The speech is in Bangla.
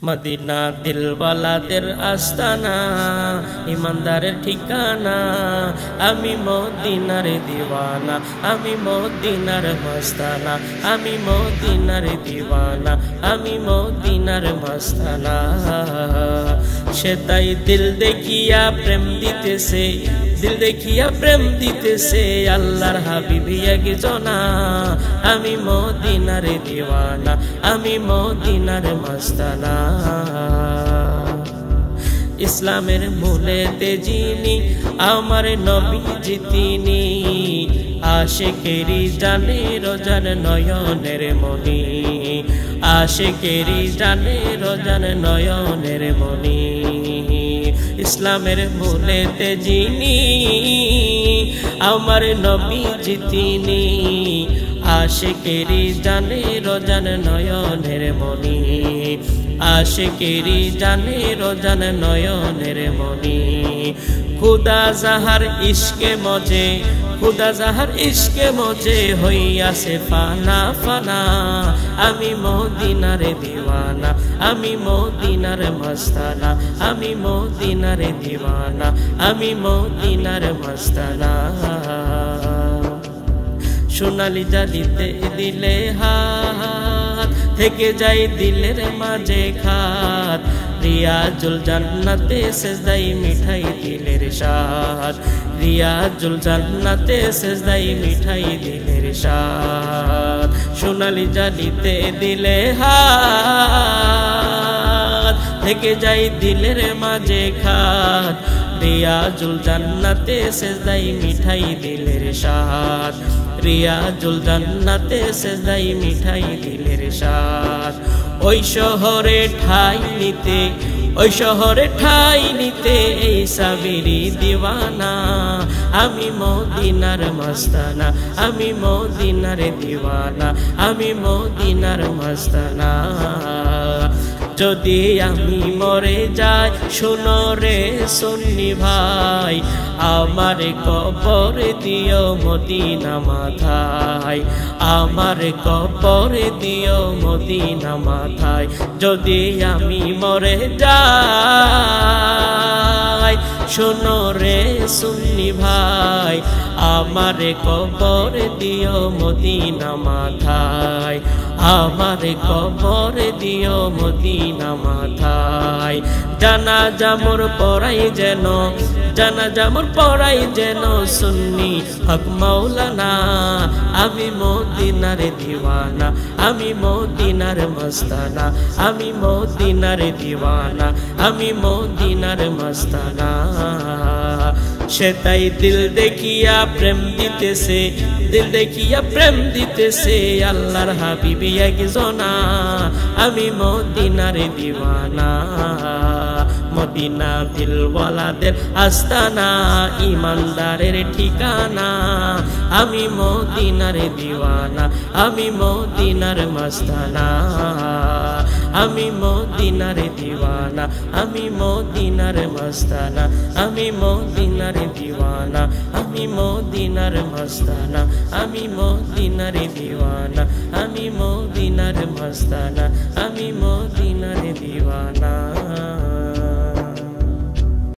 মদিনা দিলওয়ালাদের আস্তানা, ইমানদারের ঠিকানা। আমি মদিনার দিওয়ানা, আমি মদিনার মস্তানা, আমি মদিনার দিওয়ানা, আমি মদিনার মস্তানা। সে তাই দিল দেখিয়া প্রেম দিতেছে, দিল দেখিয়া প্রেম দিতেছে আল্লাহর হাবিবি একজনা। আমি মদিনার দিওয়ানা, আমি মদিনার মস্তানা। ইসলামের মূলেতে যিনি আমার নবীজি তিনি, আশিকেরি জানে রোজান নয়নের মনি, আশিকেরি জানে রোজান নয়নের মনি। ইসলামের মূলেতে যিনি আমার নবীজি তিনি, আশিকেরি জানে রোজান নয়নের মনি, আশিকেরি জানে রোজান নয়নের মনি। খুদা যাহার ইশকে মজে, খুদা যাহার ইশকে মজে হইয়াছে ফানা ফানা। আমি মদিনার দিওয়ানা, আমি মদিনার মস্তানা, আমি মদিনার দিওয়ানা, আমি মদিনার মস্তানা। সোনালি জালিতে দিলে হাত, থেকে যাই দিলের মাঝে খাত। রিয়াজুল জান্নাতে সেজদাই মিঠাই দিলের স্বাদ, রিয়াজুল জান্নাতে সেজদাই মিঠাই দিলের স্বাদ। সোনালি জালিতে দিলে হাত, থেকে যাই দিলের মাঝে খাত। রিয়াজুল জান্নাতে সেজদাই মিঠাই দিলের স্বাদ, রিয়াজুল জান্নাতে সেজদাই মিঠাই দিলের স্বাদ। ওই শহরে ঠাই নিতে, ওই শহরে ঠাই নিতে এই সাবিরি দিওয়ানা। আমি মদিনার মস্তানা, আমি মদিনার দিওয়ানা, আমি মদিনার মস্তানা। যদি আমি মরে যাই শোনো রে সুন্নি ভাই, আমার কবর দিও মদিনা মাথায়, আমার কবর দিও মদিনা মাথায়। যদি আমি মরে যাই শোনো রে সুন্নি ভাই, আমার কবর দিও মদিনা মাথায়, আমার কবর দিও মদিনা মাথায়। জানাজা মোর পড়াই যেন, জানাজা মোর পড়াই যেন সুন্নি হক মাওলানা। আমি মদিনার দিওয়ানা, আমি মদিনার মস্তানা, আমি মদিনার দিওয়ানা, আমি মদিনার মস্তানা। সে তাই দিল দেখিয়া প্রেম দিতেছে, দিল দেখিয়া প্রেম দিতেছে আল্লাহর হাবিবি একজনা। আমি মদিনার দিওয়ানা, মদিনা দিলওয়ালাদের আস্তানা, ইমানদারের ঠিকানা। আমি মদিনার দিওয়ানা, আমি মদিনার মস্তানা, আমি মদিনার দিওয়ানা, আমি মদিনার মস্তানা, আমি মদিনার দিওয়ানা, আমি মদিনার মস্তানা, আমি মদিনার দিওয়ানা, আমি মদিনার মস্তানা, আমি মদিনার দিওয়ানা।